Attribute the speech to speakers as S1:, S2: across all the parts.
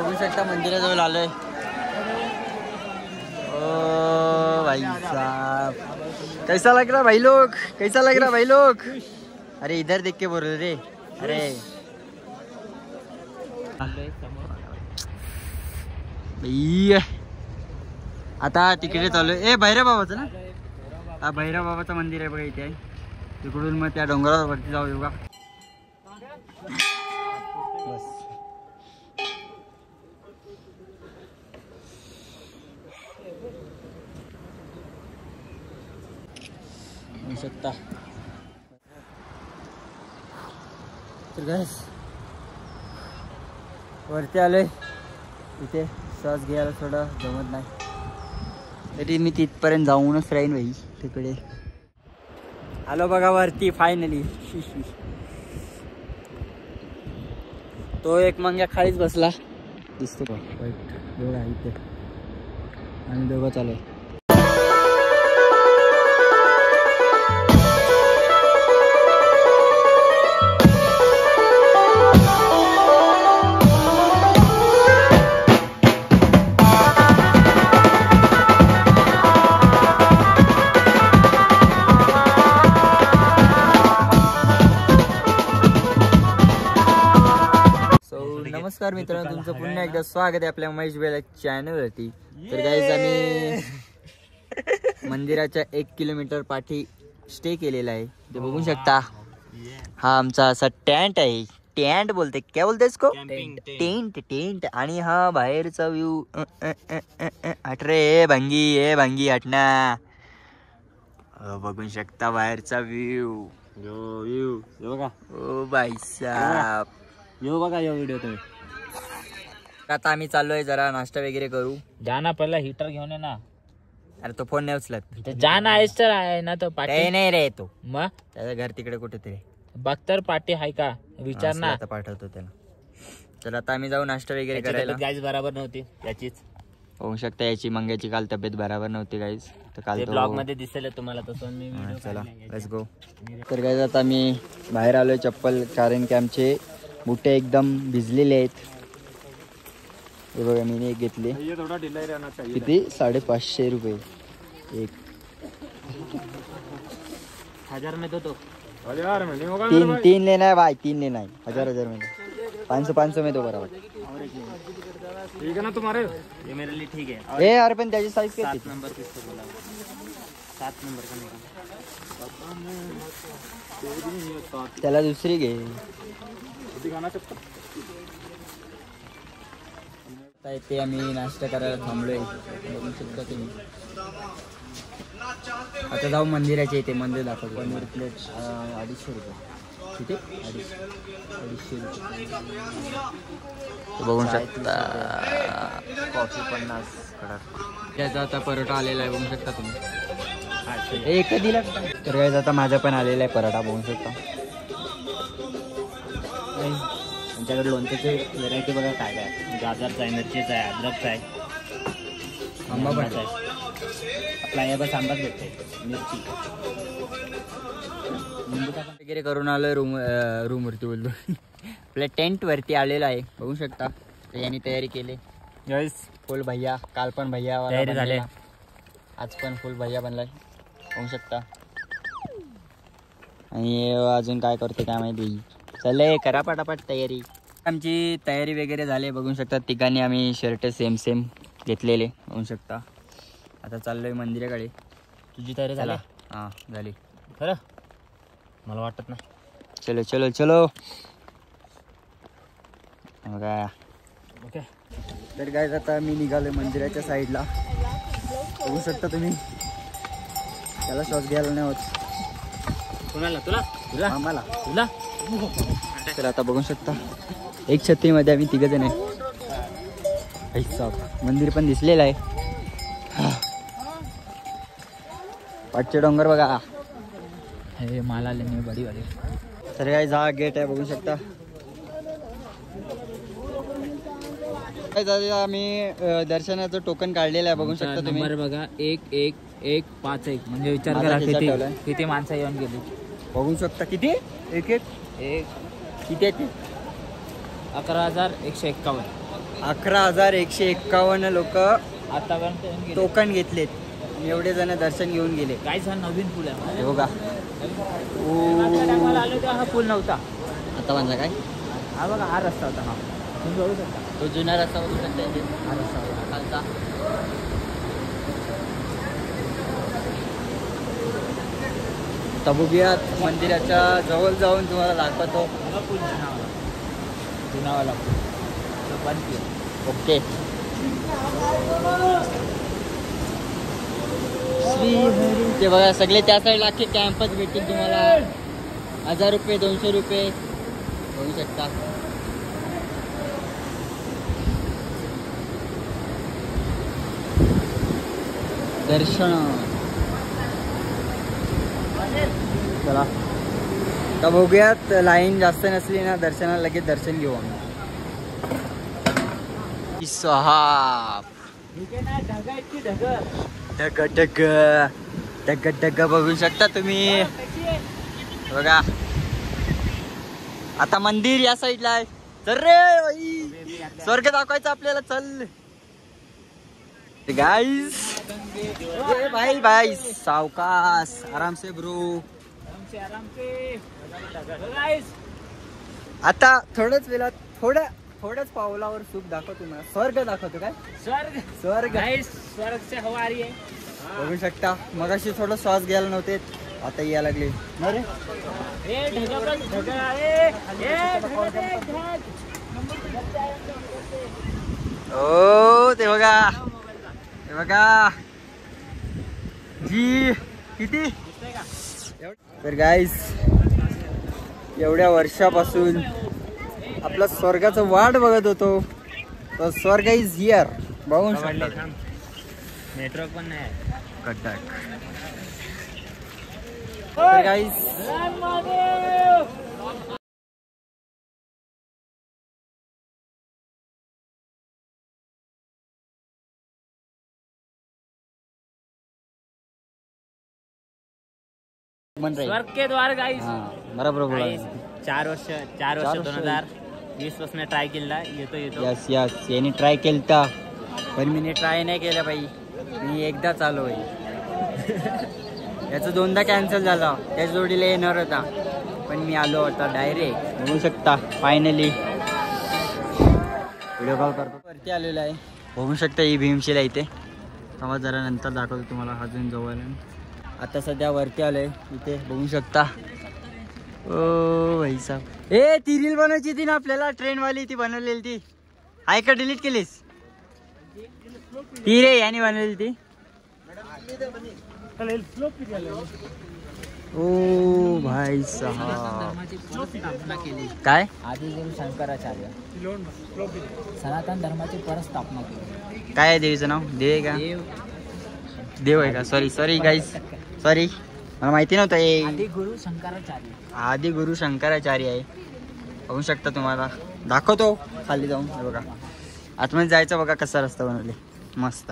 S1: बघू शकता मंदिराजवळ आलोय। ओ भाई साहब, कैसा लग रहा भाई लोग, कैसा लग रहा भाई लोग? अरे इधर देख के बोल रे। अरे आता तिकडे चालू ए भैरव बाबाचं ना। हा भैरव बाबाचं मंदिर आहे बघा इथे। तिकडून मग त्या डोंगरावरती जाऊ येऊ का? बस होऊ शकता। तर गाइस वरती आलोय। इथे श्वास घ्यायला थोडं जमत नाही, तरी मी तिथपर्यंत जाऊनच राहीन भाई। तिकडे आलो बघा वरती फायनली। तो एक मंग्या खालीच बसला दिसतो का वाईट बघा इथे, आणि दोघं चालू। नमस्कार मित्रांनो, तुमचं पुन्हा एकदा स्वागत आहे आपल्या महेश बेला चॅनलवरती। तर गाईज आम्ही मंदिराच्या 1 किलोमीटर पाठी स्टे केलेला आहे, ते बघू शकता। हा आमचा असा टेंट आहे, टेंट बोलते क्या बोलते इसको, टेंट टेंट। आणि हा बाहेरचा व्ह्यू हट रे ए भंगी हटना। बघू शकता बाहेरचा व्ह्यू बघा। ओ भाई साहब
S2: यो बघा यो व्हिडिओ तुम्ही।
S1: आता आम्ही चाललोय जरा नाश्ता वगैरे करू।
S2: जाना पहिला हीटर घेऊन ये ना।
S1: अरे तो फोन नाही उचलत।
S2: जाना आहेस तर आहे ना तो पाटी
S1: नाही रे, तो
S2: मग
S1: त्याचं घर तिकडे कुठेतरी
S2: बख्तर पाटी आहे का विचार ना।
S1: आता पाठवतो त्याला। चल आता आम्ही जाऊ नाश्ता वगैरे करायला।
S2: गाईज बरोबर नव्हती याचीच,
S1: होऊ शकता याची मंग्याची काल तब्येत बरोबर नव्हती गाईज। तर काल
S2: ब्लॉग मध्ये दिसेल तुम्हाला तसं मी व्हिडिओ।
S1: चला लेट्स गो। तर गाईज आता आम्ही बाहेर आलोय चप्पल, कारण की आमचे बुटे एकदम भिजलेले आहेत। हे बघा मी एक घेतले, किती 550 रुपये एक।
S2: 1000 में दो तो
S1: तीन लेना है भाई, 3 लेना है। 1000 में 500 में दो बराबर।
S2: ठीक है ना तुम्हारे, ये मेरे लिए ठीक है।
S1: ए यार पण त्याची साइज किती?
S2: 7 नंबर किसको बोला? 7 नंबर का निकाल।
S1: त्याला दुसरी घे। ते आम्ही नाश्ता करायला थांबलोय, बघू शकता तुम्ही। आता जाऊ मंदिराच्या इथे, मंदिर दाखवतो। पनीर प्लेट 250 रुपये। किती? 250 रुपये बघू शकता। कॉफी 50 त्याचा आता परोठा आलेला आहे, बघू शकता तुम्ही। एक दिला तर काय, आता माझा पण आलेला आहे पराठा, बघू शकता।
S2: आमच्याकडे लोणच्याचे व्हेरायटी बघा काय काय, गाजरचा आहे, मिरचीचा आहे, अद्रकचा आहे,
S1: आंबा पण आहे।
S2: आपला हे बस आंबाच भेटते, मिरची
S1: वगैरे करून आलोय। रूम वरती बोलतो आपल्या टेंट वरती आलेला आहे, बघू शकता। यांनी तयारी केली गाईस। फुल भैया, काल पण भैया
S2: तयारी झाले,
S1: आज पण फुल भैया बनलाय, बघू शकता। आणि अजून काय करते काय माहिती। चले करा पटापट तयारी। आमची तयारी वगैरे झाली, बघू शकता। तिघांनी आम्ही शर्ट सेम घेतलेले, बघू शकता। आता चाललोय मंदिराकडे।
S2: तुझी तयारी झाली?
S1: हां झाली
S2: खरं, मला वाटत नाही।
S1: चलो चलो चलो बघा।
S2: ओके
S1: तर काय आता मी निघालोय मंदिराच्या साईडला, बघू शकता तुम्ही। त्याला श्वास घ्यायला नाही होत।
S2: कोणाला? तुला? तुला
S1: आम्हाला
S2: तुला।
S1: तर आता बघू शकता, एक छत्रीमध्ये आम्ही 3 जण आहे। मंदिर पण दिसलेलं आहे। पाठचे डोंगर बघा,
S2: हे मला लेणे बडी वाली।
S1: तर काय जा गेट आहे, बघू शकता। आम्ही दर्शनाचं टोकन काढलेलं आहे, बघू शकता तुम्ही।
S2: नंबर बघा 1151 म्हणजे विचार करा किती माणसं येऊन गेली,
S1: बघू शकता। किती? एक किती आहे ते?
S2: 11,151।
S1: 11,151 लोक
S2: आतापर्यंत
S1: टोकन घेतलेत. एवढे जण दर्शन घेऊन गेले.
S2: काय हा नवीन पूल आहे
S1: हे बघा.
S2: मला आलो तेव्हा हा पूल नव्हता.
S1: आता म्हणला काय?
S2: हा बघा हा रस्ता होता. हा तुम्ही बघू शकता
S1: तो जुना रस्ता बघू शकता इथे.
S2: हा रस्ता होता
S1: खालचा. तबुबियात मंदिराच्या जवळ जाऊन तुम्हाला दाखवतो.
S2: हा पूल जुनावाला पूल तो बंद केला.
S1: ओके. ते बघा सगळे त्या साईडला अख्खे कॅम्पस भेटतील तुम्हाला. 1000 रुपये 200 रुपये बघू शकता. दर्शन. चला आता बघूयात. लाईन जास्त नसली ना दर्शनाला लगेच दर्शन घेऊ आम्ही. सहा ढग ढग ढग ढग बघू शकता तुम्ही. बघा आता मंदिर या साईडला आहे. चल रे बाई, स्वर्ग दाखवायचं आपल्याला. चल गाईस. भाई भाई सावकाश आराम से ब्रो. आता थोडंच वेळात थोडंच पावलावर सुख दाखवतो. मला स्वर्ग दाखवतो. काय
S2: स्वर्ग
S1: स्वर्ग
S2: स्वर्ग से हवा आ रही है.
S1: बघू शकता. मगाशी थोडं श्वास घ्यायला नव्हते, आता यायला लागले. अरे ओ ते बघा, ते बघा जी किती. तर गाईस एवढ्या वर्षापासून आपला स्वर्गाचं वाट बघत होतो. तर स्वर्ग इज हिअर. बघून शकता.
S2: नेटवर्क पण नाही.
S1: कटक. तर गाईस
S2: स्वर्ग के द्वार गाईस.
S1: बरोबर बोला.
S2: 4 वर्ष 2020 पासून ट्राय केला. येतो
S1: यस यस. याने ट्राय केलता पण मी ट्राय नाही केलं बाई. मी एकदा चालू आहे. याचं 2दा कॅन्सल झालं. त्याच जोडीला येणार होता पण मी आलो होता डायरेक्ट. बघू शकता फायनली व्हिडिओ कॉल करतो. वरती आलेला आहे. बघू शकता ही भीमशिला इथे. तेव्हा जरा नंतर दाखवतो तुम्हाला. अजून जवळ आता सध्या वरती आलोय इथे. बघू शकता. ओ भाई साहब. ए ती रील बनवायची ती ना आपल्याला. ट्रेनवाली ती बनवलेली ती आहे का? डिलीट केलीस ती रे? याने बनवलेली ती. ओ भाई साहब. काय
S2: आदिदेव शंकराचार्य सनातन धर्माची परत स्थापना केली.
S1: काय आहे देवीचं नाव? देव आहे का? देव आहे का? सॉरी गाईस. सॉरी मला माहिती नव्हतं.
S2: आदि गुरु शंकराचार्य.
S1: आदि गुरु शंकराचार्य आहे. बघू शकता. तुम्हाला दाखवतो खाली जाऊन. हे बघा आतमध्ये जायचं. बघा कसा रस्ता बनवले मस्त.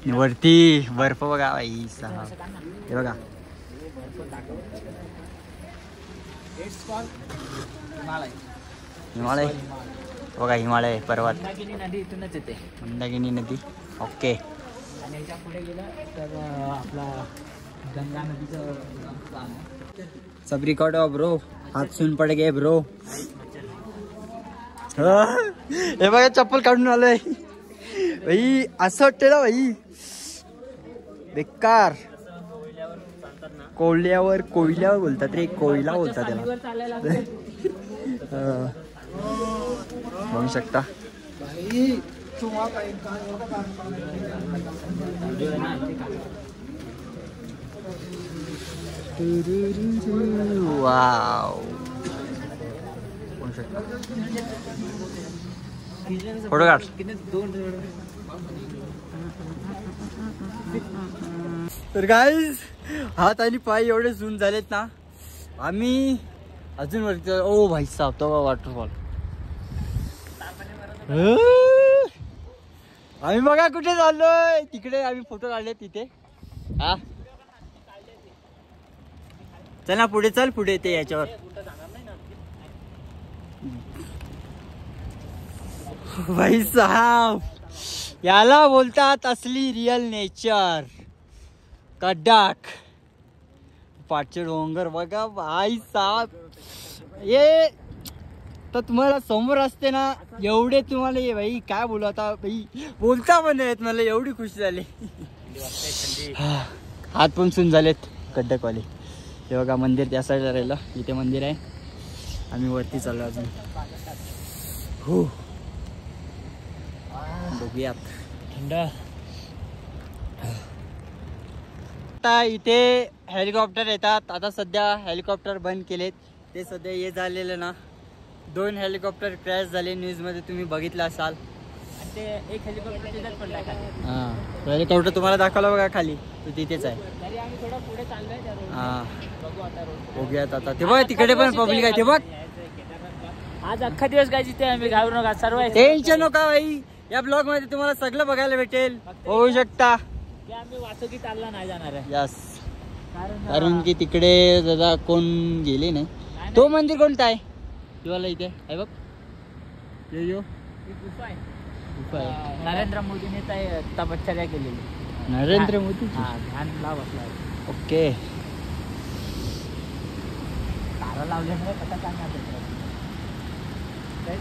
S1: वरती बर्फ बघा बाई साहब. हे बघा हिमालय. बघा हिमालय पर्वत.
S2: मंदाकिनी नदी इथूनच येते.
S1: मंदाकिनी नदी. ओके.
S2: आणि याच्या पुढे गेलं तर आपला गंगा नदीचं.
S1: सब रिकॉर्ड हो ब्रो. हात सुन पड गे ब्रो. हे बघा चप्पल काढून आलोय भाई. असं वाटतं ना भाई बेकार. कोयल्यावर बोलतात रे. कोयला बोलतात त्याला. बघू शकता. वाव. फोटो काढ. तर गाईज हात आणि पाय एवढे सून झालेत ना. आम्ही अजून वरती. ओ भाई साहब तो वॉटरफॉल. आम्ही बघा कुठे चाललोय. तिकडे आम्ही फोटो काढले तिथे. हा चल ना पुढे. चल पुढे ते याच्यावर. भाई साहब, याला बोलतात असली रिअल नेचर. कडक पाठचे डोंगर बघा भाई साहब. ये तर तुम्हाला समोर असते ना, एवढे तुम्हाला ये भाई काय बोलू आता भाई, बोलता पण नाहीत मला, एवढी खुशी झाली. हात पण सुन झालेत कडकवाले. हे बघा मंदिर त्या साईडला राहिलं, इथे मंदिर आहे. आम्ही वरती चाललो अजून. हो बघूयात.
S2: थंड.
S1: आता इथे हेलिकॉप्टर येतात. आता सध्या हेलिकॉप्टर बंद केलेत. ते सध्या हे झालेलं ना, 2 हेलिकॉप्टर क्रॅश झाले, न्यूज मध्ये तुम्ही बघितलं असाल.
S2: ते एक हेलिकॉप्टर तिथेच पडला खाली.
S1: हा हेलिकॉप्टर तुम्हाला दाखवला बघा खाली, तो तिथेच आहे.
S2: तरी आम्ही थोडं पुढे चाललोय त्या रोडने.
S1: हा
S2: बघू आता रोड.
S1: बघूयात आता. ते बघ तिकडे पण पब्लिक आहे, ते बघ.
S2: आज अख्खा दिवस काय जिथे आम्ही घाबरू नका, सर्व
S1: टेन्शन नका भाई, या ब्लॉग मध्ये तुम्हाला सगळं बघायला भेटेल. होऊ शकता
S2: की आम्ही वासुकी चालला नाही जाणार आहे.
S1: यस, कारण की तिकडे दादा कोण गेले नाही. तो मंदिर कोणता आहे किंवा इथे आहे बघ,
S2: ही गुफा आहे. नरेंद्र मोदीने तपश्चर्या केलेली.
S1: नरेंद्र मोदी.
S2: हा, ध्यान लाव बसला.
S1: ओके.
S2: तारा लावल्यामुळे कसा काय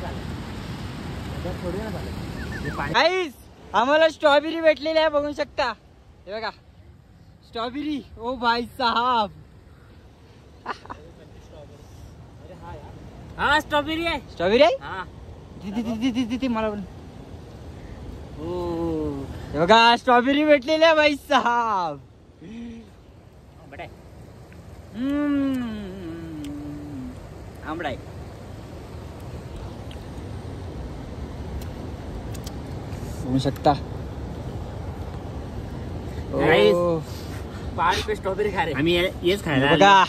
S1: गाईस, आम्हाला स्ट्रॉबेरी भेटलेली आहे, बघू शकता. हे बघा स्ट्रॉबेरी. ओ भाई साहब,
S2: हा स्ट्रॉबेरी आहे.
S1: स्ट्रॉबेरी आहे.
S2: हा
S1: ती मला पण. ओ हे बघा स्ट्रॉबेरी भेटलेली आहे भाई साहब. आंबडा आहे. बघू शकता.
S2: पहाड पे स्ट्रॉबेरी खा रे. आम्ही येच खायला
S1: बघा,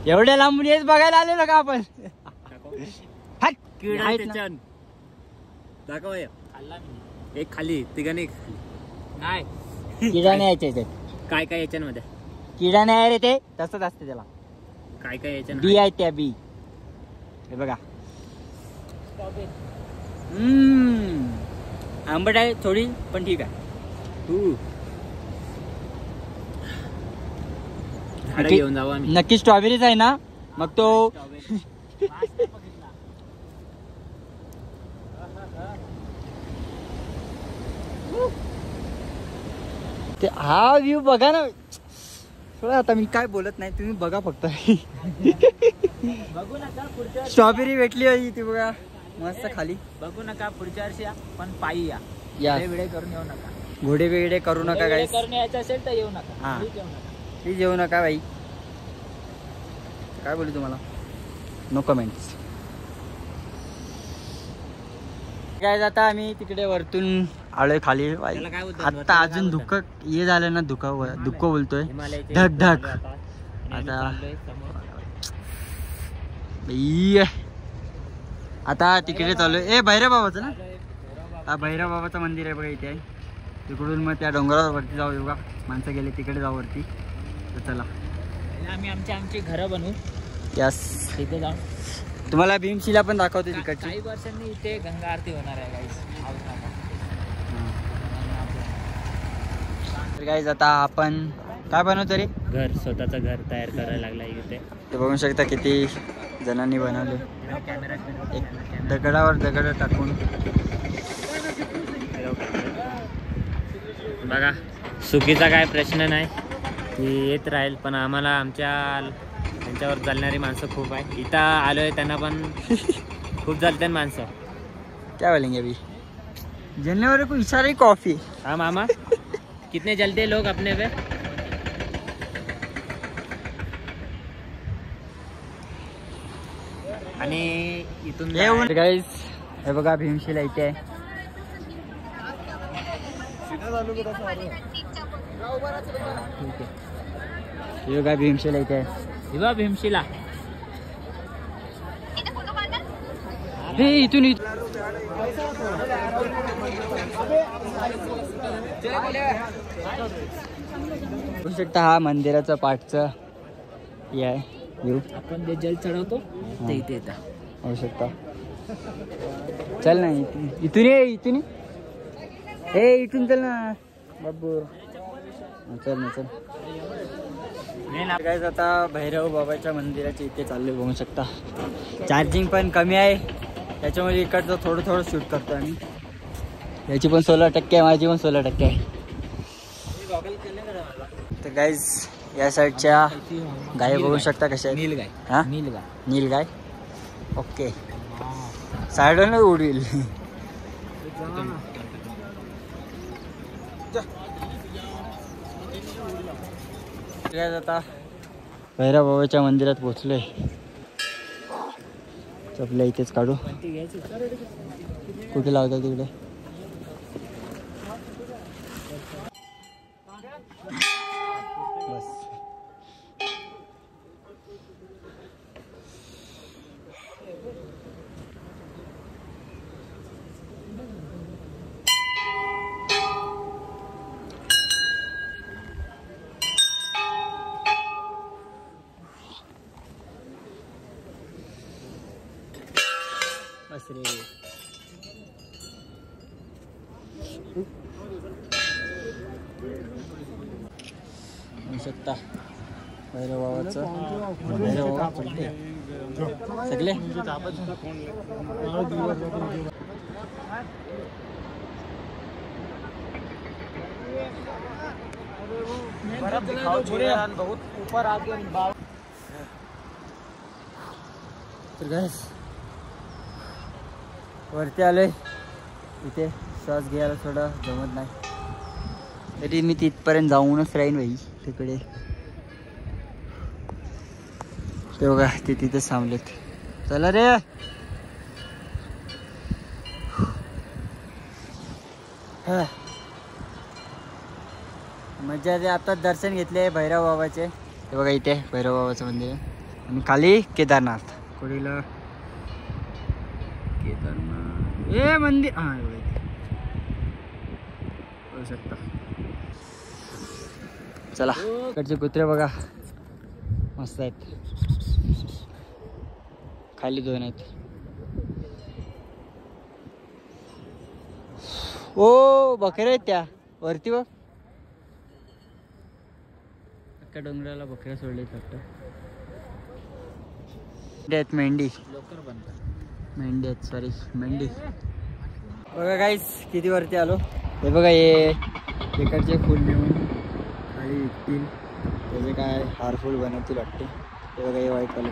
S1: एवढ्या लांबून येच बघायला आले ना का आपण.
S2: दाखव. एक खाली, तिघांनी नाही.
S1: किडा नाही यायचे
S2: काय काय याच्यामध्ये
S1: किडा नाही आहे रे, ते तसंच असते त्याला.
S2: काय काय याच्या
S1: बी आहे त्या बी. हे बघा आंबट आहे थोडी, पण ठीक आहे.
S2: घेऊन जाऊ आम्ही.
S1: नक्की स्ट्रॉबेरीच आहे ना मग तो. ते हा व्ह्यू बघा ना. आता मी काय बोलत नाही, तुम्ही बघा फक्त.
S2: बघू नका पुढच्या
S1: स्ट्रॉबेरी भेटली आहे ती बघा मस्त खाली.
S2: बघू नका पुढच्या वर्षी या, पण पायी या.
S1: या
S2: वेळे करून येऊ नका.
S1: घोडे वेगळे करू नका गाईस.
S2: करून यायचं असेल तर येऊ नका.
S1: हा.
S2: प्लीज येऊ नका.
S1: प्लीज येऊ नका भाई. काय बोलू तुम्हाला, नो कमेंट्स. काय आता आम्ही तिकडे वरतून आलोय खाली. आता अजून धुकं हे झालं ना, दुःख बोलतोय. धक धक. आता तिकडे चालू आहे. भैरव बाबाचं ना, हा भैरव बाबाचं मंदिर आहे बघा इथे आहे. तिकडून मग त्या डोंगरावर वरती जाऊ. बघा माणसं गेले तिकडे जाऊ वरती. तर चला
S2: आम्ही आमची घरं बनवू.
S1: यस,
S2: तिथे जाऊ.
S1: तुम्हाला भीमशिला पण दाखवते तिकडची.
S2: काही वर्षांनी इथे गंगा आरती होणार आहे गाईस.
S1: गाईज आता आपण काय बनवतो रे,
S2: घर, स्वतःचं घर तयार करायला लागला इथे.
S1: ते बघू शकता किती जणांनी बनवले. एक दगडावर दगड टाकून.
S2: बघा सुखीचा काय प्रश्न नाही, ती येत राहील. पण आम्हाला त्यांच्यावर चालणारी माणसं खूप आहे. इथं आलोय त्यांना पण खूप चालते माणसं.
S1: क्या बोलेंगे अभी, जनवरी को इशारे कॉफी.
S2: हाँ मामा, कितने जलते लोग अपने पे. आणि इथून
S1: गाईज हे बघा भीमशिला इथे आहे. हे बघा भीमशिला इथे आहे.
S2: हिवा भीमशिला.
S1: इथून बघू शकता हा मंदिराचा पाठचं हे आहे व्ह्यू.
S2: आपण जे जल चढवतो ते इथे येतं.
S1: होऊ शकता. चल ना इथून ये इथून इथून चल ना बाबू चल ना चल. गाईज आता भैरव बाबाच्या मंदिराच्या इथे चालले बघू शकता. चार्जिंग पण कमी आहे त्याच्यामुळे इकडचं थोडं शूट करतो आम्ही. याची पण 16% आहे माझी पण 16% आहे. तर गाईज या साईडच्या गाय बघू शकता कशा आहेत.
S2: नीलगाय.
S1: हा नीलगाय ओके साईडला उडील. आता भैरव बाबाच्या मंदिरात पोहोचलोय. चपल्या इथेच काढू. कुठे लावता तिकडे. बस बस रे. बघू शकता भैरव बाबाचं. भैरव बाबा पडते सगळे. तर गाइस वरती आलोय. इथे श्वास घ्यायला थोडं जमत नाही तरी मी तिथपर्यंत जाऊनच राहीन भाई. तिकडे ते बघा ते तिथेच थांबलेत. चला रे. मजा रे. आता दर्शन घेतले भैरव बाबाचे. ते बघा इथे भैरव बाबाचं मंदिर आहे आणि खाली केदारनाथ. कोडीला केदारनाथ हे मंदिर. हां बघू शकता. चला इकडचे कुत्रे बघा मस्त आहेत. खाली 2 आहेत. ओ बकऱ्या आहेत त्या वरती बघ. अख्ख्या डोंगराला बकऱ्या सोडलेत वाटतं. मेंढी मेंढी आहेत सॉरी मेंढी. बघा गाईस किती वरती आलो. हे बघा हे इकडचे फुल नेऊन खाली विकतील. त्याचे काय हारफुल बनवतील वाटते. हे बघा हे व्हाईट कलर.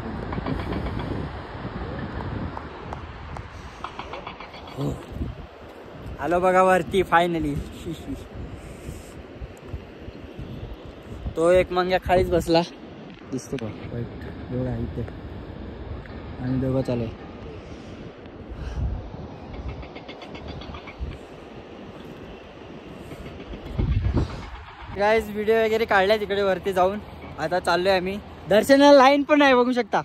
S1: आलो बघा वरती फायनली. तो एक मंग्या खालीच बसला दिसतो का वाईट. बघा इथे आणि दोघं चालू. गाइस व्हिडिओ वगैरे काढलाय तिकडे वरती जाऊन. आता चाललोय आम्ही. दर्शनाला लाईन पण आहे बघू शकता.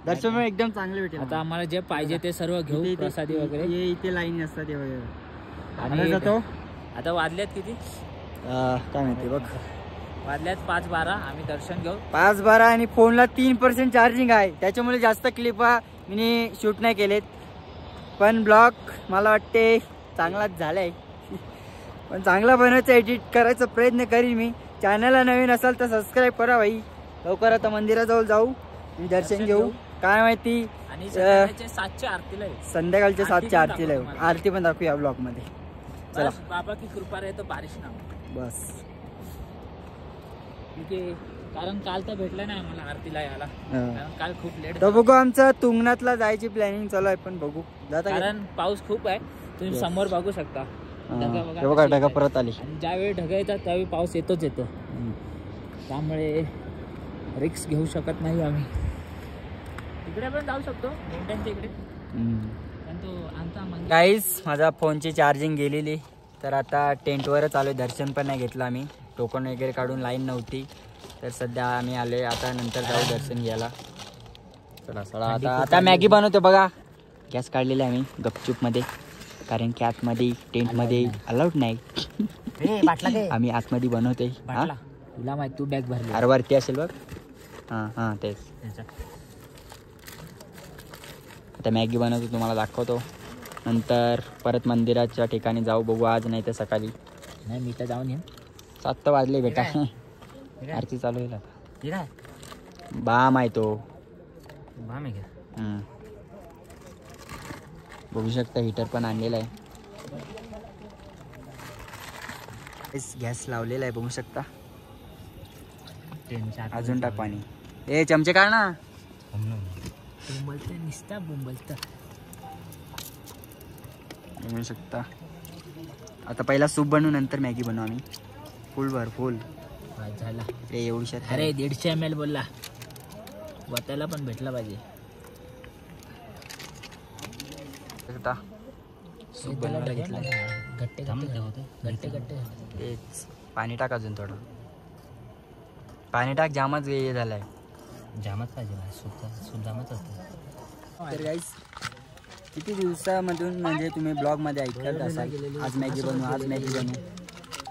S1: दर्शन पण एकदम चांगले भेटेल.
S2: आता आम्हाला जे पाहिजे ते सर्व घेऊ प्रसादी वगैरे.
S1: इथे लाईन असतात ते वगैरे.
S2: आणि
S1: जातो.
S2: आता वाजल्यात किती
S1: काय माहिती बघ.
S2: वाजल्यात 5:12. आम्ही दर्शन घेऊ
S1: 5:12 आणि फोनला 3% चार्जिंग आहे त्याच्यामुळे जास्त क्लिप मी शूट नाही केलेत. पण ब्लॉग मला वाटते चांगलाच झालाय. पण चांगला बनवायचा एडिट करायचा प्रयत्न करीन मी. चॅनलला नवीन असाल तर सबस्क्राईब करा भाई. लवकर आता मंदिराजवळ जाऊ आणि दर्शन घेऊ. काय माहिती
S2: आणि संध्याकाळच्या 7च्या आरतीला
S1: संध्याकाळच्या 7च्या आरतीला येऊ. आरती पण दाखवूया ब्लॉग मध्ये. चला
S2: बाबा की कृपा रहे तो बारिश ना
S1: बस.
S2: ठीक आहे. कारण काल तर भेटला नाही आम्हाला आरतीला यायला. कारण काल खूप लेट.
S1: तर बघू आमचं तुंगनाथला जायची प्लॅनिंग चालू आहे. पण बघू जाता
S2: कारण पाऊस खूप आहे. तुम्ही समोर बघू शकता.
S1: बघा ढगा परत आली.
S2: ज्यावेळी ढगा येतात त्यावेळी पाऊस येतोच येतो. त्यामुळे रिक्स घेऊ शकत नाही आम्ही. तिकडे पण जाऊ शकतो मेंढ्यांच्या इकडे. गाईस माझा फोनची चार्जिंग गेलेली. तर आता टेंटवरच आलोय. दर्शन पण नाही घेतलं आम्ही. टोकन वगैरे काढून लाईन नव्हती. तर सध्या आम्ही आलोय. आता नंतर जाऊ दर्शन घ्यायला. चला आता मॅगी बनवतो बघा. गॅस काढलेला आम्ही गपचूप मध्ये. कारण की आतमध्ये टेंटमध्ये अलाउड नाही. आम्ही आतमध्ये बनवतोय. तुला माहिती तू बॅग भरली. अरे वरती असेल बघ. हां तेच. आता मॅगी बनवतो तुम्हाला दाखवतो. नंतर परत मंदिराच्या ठिकाणी जाऊ, बघू आज नाही तर सकाळी.
S1: नाही मी तर जाऊन येईन.
S2: 7 वाजले बेटा. आरती चालू होईल आता. बाम आहे तो.
S1: बाम आहे का?
S2: बघू शकता हीटर पण आणलेला आहे. गॅस लावलेला आहे बघू शकता. अजून टाक पाणी. ए चमचे काढ ना. बघू शकता. आता पहिला सूप बनवू नंतर मॅगी बनवू आम्ही. फुल भर फुल
S1: झाला.
S2: ते एवढी.
S1: अरे 150 ml बोलला. वाटायला पण भेटला पाहिजे.
S2: सूप बनवायला घेतलं.
S1: गट्टे
S2: तेच पाणी टाक अजून थोडं. पाणी टाक. जामच हे झालाय.
S1: जामच पाहिजे. सूप जामच असतं.
S2: तर गाईस किती दिवसामधून म्हणजे तुम्ही ब्लॉगमध्ये ऐकत असाल आज मॅगी बनवू.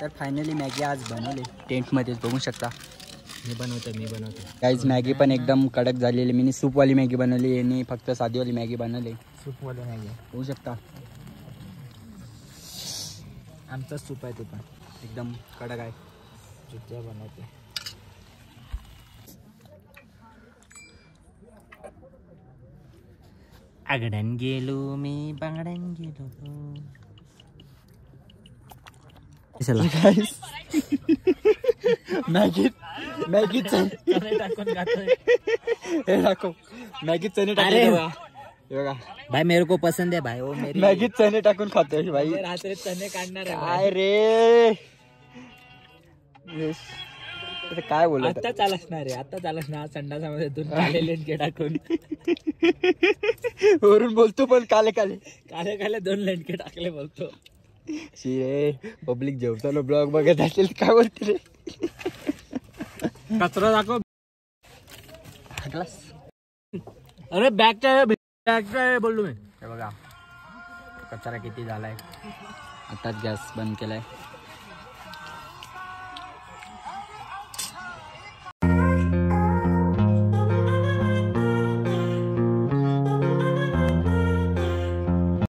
S2: तर फायनली मॅगी आज बनवली टेंटमध्येच बघू शकता.
S1: मी बनवतो.
S2: गाईस मॅगी पण एकदम कडक झालेली. मी सूपवाली मॅगी बनवली, यांनी फक्त साधीवाली मॅगी बनवली.
S1: सूपवाले मॅगी
S2: बघू शकता.
S1: आमचा सूप आहे ते पण
S2: एकदम कडक आहे.
S1: जुत्या बनवते. आगड्यान गेलो मी बांगड्यान गेलो.
S2: मॅगी चणे
S1: टाकून खातोय.
S2: हे दाखव. मॅगी चणे टाकले बघा
S1: भाई मेरे को पसंद है भाई. वो मेरी
S2: मॅगी चणे टाकून खातोय भाई.
S1: रात्री चणे काढणार
S2: काय रे. काय बोलत
S1: आता चालसणार आहे. आता चालसणार संडासामध्ये दूध काढलेले टाकून.
S2: वरून बोलतो पण काले
S1: 2 लेंडके टाकले बोलतो.
S2: शिरे पब्लिक जेवताना ब्लॉग बघत असेल काय बोलते रे.
S1: कचरा दाखव. अरे बॅगचा बोललो मी.
S2: हे बघा कचरा किती झालाय. आताच गॅस बंद केलाय.